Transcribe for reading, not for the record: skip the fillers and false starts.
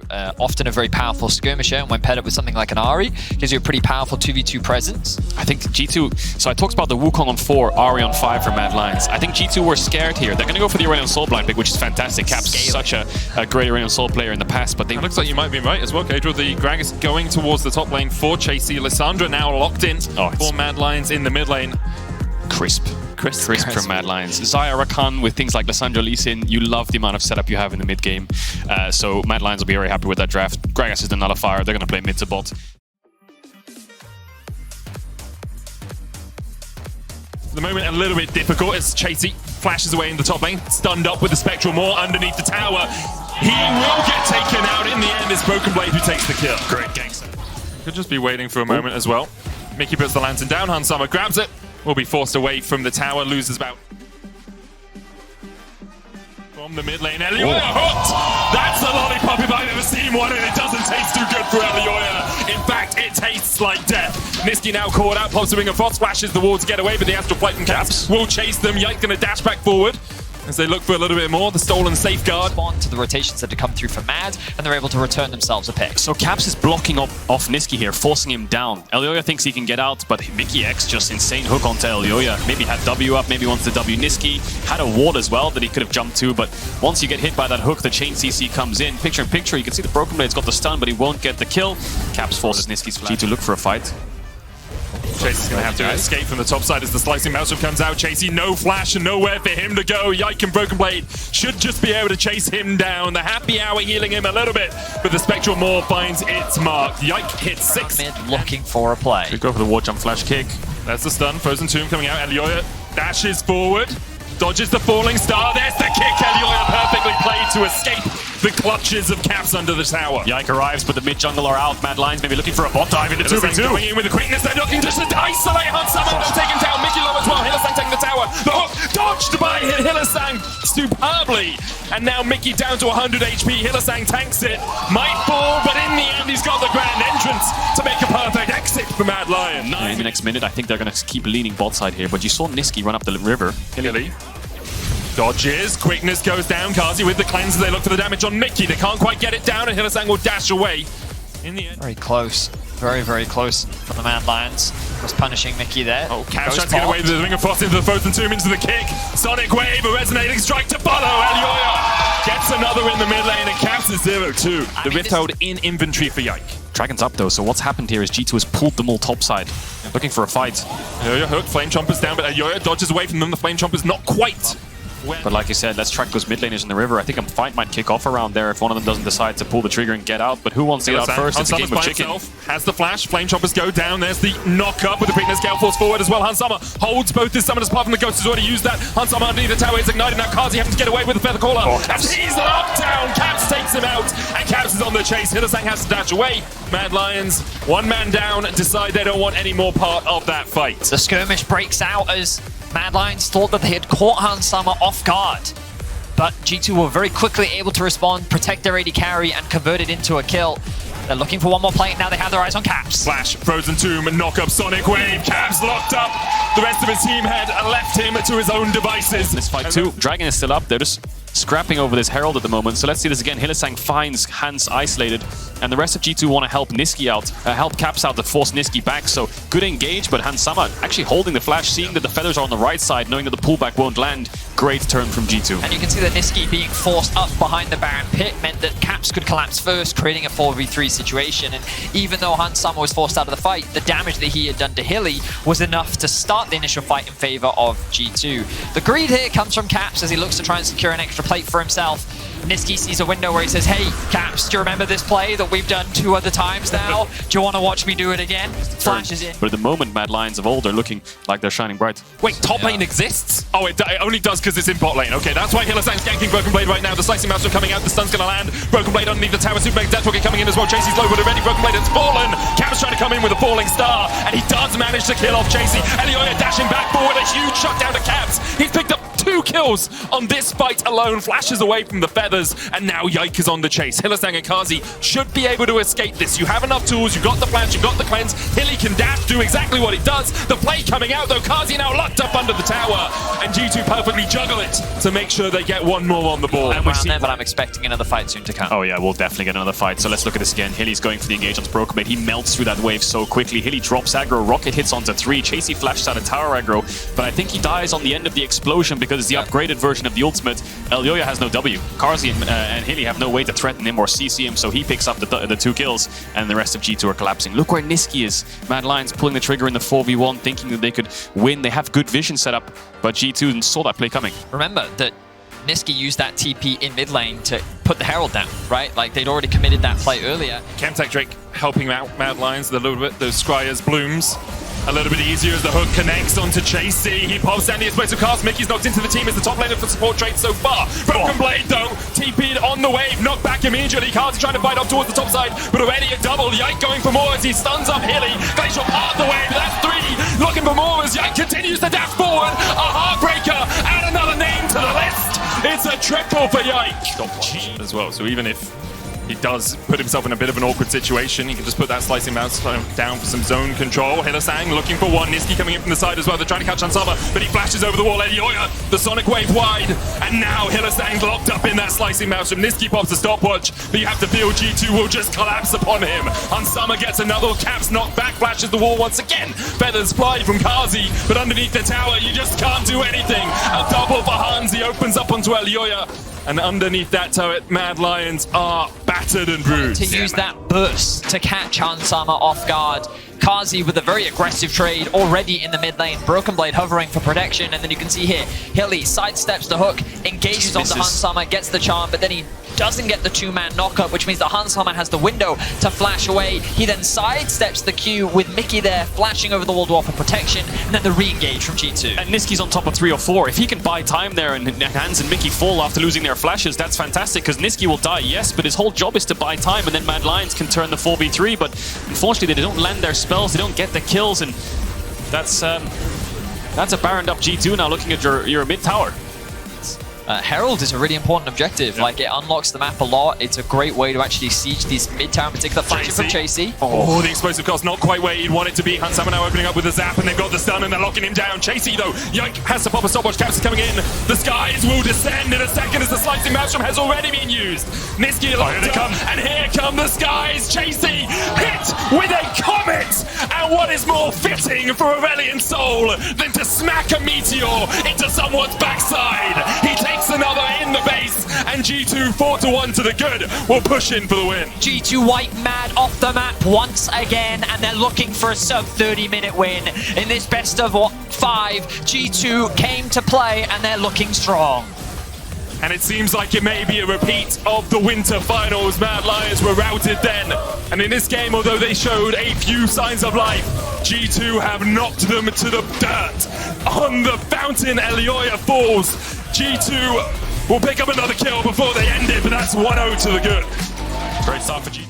often a very powerful skirmisher, and when paired up with something like an Ahri, gives you a pretty powerful 2v2 presence. I think G2, so I talked about the Wukong on 4, Ahri on 5 for Mad Lions. I think G2 were scared here. They're going to go for the Aurelion Soul blind pick, which is fantastic. Caps such a great Aurelion Soul player in the past, but it looks like you might be right as well, Cadro. The Gragas going towards the top lane for Chasey. Lissandra now locked in for Mad Lions in the mid lane. Crisp from Mad Lions. Xayah Rakan with things like Lissandra Lee Sin, you love the amount of setup you have in the mid game. So Mad Lions will be very happy with that draft. Gragas is the nullifier. They're going to play mid to bot. The moment a little bit difficult as Chasey flashes away in the top lane, stunned up with the Spectral Maw underneath the tower. He will get taken out in the end. It's Broken Blade who takes the kill. Great gangster. Could just be waiting for a moment as well. Mickey puts the lantern down, Hans Summer grabs it, will be forced away from the tower, loses about. From the mid lane, Elioya hooked! That's the lollipop if I've ever seen one, and it doesn't taste too good for Elioya. In fact, it tastes like death. Niski now caught out, pops a Ring of Frost, flashes the wall to get away, but the Astral Flight from Caps will chase them. Yike gonna dash back forward as they look for a little bit more. The stolen safeguard. Respond to the rotations that have come through for Mad, and they're able to return themselves a pick. So Caps is blocking off Niski here, forcing him down. Elioya thinks he can get out, but Mickey X just insane hook onto Elioya. Maybe had W up, maybe wants to W Niski. Had a ward as well that he could have jumped to, but once you get hit by that hook, the chain CC comes in. Picture in picture, you can see the Broken Blade's got the stun, but he won't get the kill. Caps forces Niski's flag to look for a fight. Chasey's going to have to escape from the top side as the Slicing Maelstrom comes out. Chasey, no flash and nowhere for him to go. Yike and Broken Blade should just be able to chase him down. The Happy Hour healing him a little bit, but the Spectral Maw finds its mark. Yike hits 6. Mid looking for a play. Should go for the ward jump flash kick. That's the stun. Frozen Tomb coming out. Elioya dashes forward, dodges the falling star. There's the kick. Elioya perfectly played to escape the clutches of Caps under the tower. Yike arrives, but the mid jungle are out. Mad Lions maybe looking for a bot dive into 2v2. Going in with the quickness, they're looking just to isolate Hans Summer. They'll take him down. Mickey low as well. Hylissang taking the tower. The hook dodged by Hylissang superbly. And now Mickey down to 100 HP. Hylissang tanks it. Might fall, but in the end, he's got the grand entrance to make a perfect exit for Mad Lion. In the next minute, I think they're going to keep leaning bot side here, but you saw Niski run up the river. Hilly dodges, quickness goes down. Kazi with the cleanse, they look for the damage on Mickey. They can't quite get it down, and Hylissang will dash away. In the end, very close. Very, very close from the Mad Lions. Just punishing Mickey there. Oh, Caps trying to get away with the Ring of Frost into the Frozen Tomb, into the kick. Sonic Wave, a resonating strike to follow. Elioya gets another in the mid lane, and Caps is 0-2. The Rift Hold in inventory for Yike. Dragon's up though, so what's happened here is G2 has pulled them all topside, looking for a fight. Elioya hooked, Flame Chompers down, but Elioya dodges away from them. The Flame Chompers not quite. But like you said, let's track those mid laners in the river. I think a fight might kick off around there if one of them doesn't decide to pull the trigger and get out. But who wants to get out first? It's a game of chicken. Has the flash, Flame Choppers go down. There's the knock up with the quickness. Gale Force forward as well. Hans Summer holds both his summoners apart from the Ghost has already used that. Hans Summer underneath the tower is ignited. Now Kazi having to get away with the Feather Caller. As he's locked down, Caps takes him out. And Caps is on the chase. Hylissang has to dash away. Mad Lions, one man down, decide they don't want any more part of that fight. The skirmish breaks out as Mad Lions thought that they had caught Hans Summer off guard. But G2 were very quickly able to respond, protect their AD carry, and convert it into a kill. They're looking for one more play, now they have their eyes on Caps. Flash, Frozen Tomb, and knock up Sonic Wave. Caps locked up. The rest of his team had left him to his own devices. This fight too, Dragon is still up. They're just scrapping over this Herald at the moment. So let's see this again. Hylissang finds Hans isolated, and the rest of G2 want to help Niski out, help Caps out to force Niski back. So good engage, but Hans Summer actually holding the flash, seeing that the feathers are on the right side, knowing that the pullback won't land. Great turn from G2. And you can see that Niski being forced up behind the Baron pit meant that Caps could collapse first, creating a 4v3 situation. And even though Hans Summer was forced out of the fight, the damage that he had done to Hilly was enough to start the initial fight in favor of G2. The greed here comes from Caps as he looks to try and secure an extra plate for himself. Niski sees a window where he says, hey, Caps, do you remember this play that we've done 2 other times now? Do you want to watch me do it again? Flashes in. But at the moment, Mad Lions of old are looking like they're shining bright. Wait, top lane exists? Oh, it only does because it's in bot lane. Okay, that's why Hylissang's ganking Broken Blade right now. The Slicing Maelstrom coming out, the stun's going to land. Broken Blade underneath the tower, Super Mega Death Rocket coming in as well. Chasey's low, but already Broken Blade has fallen. Caps trying to come in with a falling star, and he does manage to kill off Chasey. Elioya dashing back forward, a huge shutdown to Caps. He's picked up 2 2 kills on this fight alone, flashes away from the feathers, and now Yike is on the chase. Hylissang and Kazi should be able to escape this. You have enough tools, you've got the flash, you've got the cleanse. Hilly can dash, do exactly what he does. The play coming out though, Kazi now locked up under the tower, and G2 perfectly juggle it to make sure they get one more on the board. And but I'm expecting another fight soon to come. Oh yeah, we'll definitely get another fight. So let's look at this again. Hilly's going for the engage onto Broken Blade. He melts through that wave so quickly. Hilly drops aggro, Rocket hits onto 3. Chasey flashes out a tower aggro, but I think he dies on the end of the explosion because it's the upgraded version of the ultimate. Elyoya has no W. Karzy and Hilly have no way to threaten him or CC him, so he picks up the 2 kills, and the rest of G2 are collapsing. Look where Nisqy is. Mad Lions pulling the trigger in the 4v1, thinking that they could win. They have good vision set up, but G2 saw that play coming. Remember that Nisqy used that TP in mid lane to put the Herald down, right? Like, they'd already committed that play earlier. Chemtech Drake helping out Mad Lions a little bit. Those Scryers blooms a little bit easier as the hook connects onto Chasey. He pops down the explosive cast. Mickey's knocked into the team as the top laner for support trade so far. Broken Blade though, TP'd on the wave, knocked back immediately. Karzy trying to fight up towards the top side, but already a double. Yike going for more as he stuns up Hilly. Glacial part the wave, that's 3. Looking for more as Yike continues to dash forward. A heartbreaker, add another name to the list. It's a triple for Yike. As well, so even if he does put himself in a bit of an awkward situation, he can just put that slicing mouse down for some zone control. Hylissang looking for one. Nisqy coming in from the side as well. They're trying to catch Hansama, but he flashes over the wall. Elyoya, the Sonic Wave wide. And now Hylissang's locked up in that slicing mouse. From Nisqy pops a stopwatch, but you have to feel G2 will just collapse upon him. Hansama gets another. Caps knocked back, flashes the wall once again. Feathers fly from Karzy, but underneath the tower, you just can't do anything. A double for Hans. He opens up onto Elyoya. And underneath that turret, Mad Lions are battered and bruised. To use that burst to catch Hansama off guard. Karzy with a very aggressive trade already in the mid lane. Broken Blade hovering for protection, and then you can see here, Hilly sidesteps the hook, engages onto Hansama, gets the charm, but then he doesn't get the 2-man knockup, which means that Hansama has the window to flash away. He then sidesteps the Q with Mickey there, flashing over the wall to offer protection, and then the re-engage from G2. And Nisqy's on top of 3 or 4. If he can buy time there and Hans and Mickey fall after losing their flashes, that's fantastic, because Nisqy will die, yes, but his whole job is to buy time, and then Mad Lions can turn the 4v3, but unfortunately they don't land their spells, they don't get the kills, and that's a baroned up G2 now looking at your mid tower. Herald is a really important objective. Yeah. Like, it unlocks the map a lot. It's a great way to actually siege these mid-tower in particular. Flashing from Chasey. Oh, the explosive cost not quite where he'd want it to be. Hansama now opening up with a zap, and they've got the stun, and they're locking him down. Chasey, though, Yike has to pop a stopwatch. Caps is coming in. The skies will descend in a second as the slicing maelstrom has already been used. Nisqy locked up, and here come the skies. Chasey hit with a comet! And what is more fitting for Aurelion Soul than to smack a meteor into someone's backside? He takes another in the base, and G2 4-1 to the good will push in for the win. G2 white mad off the map once again, and they're looking for a sub 30-minute win. In this best of 5, G2 came to play, and they're looking strong. And it seems like it may be a repeat of the winter finals. Mad Lions were routed then. And in this game, although they showed a few signs of life, G2 have knocked them to the dirt. On the fountain, Elyoya falls. G2 will pick up another kill before they end it, but that's 1-0 to the good. Great start for G2.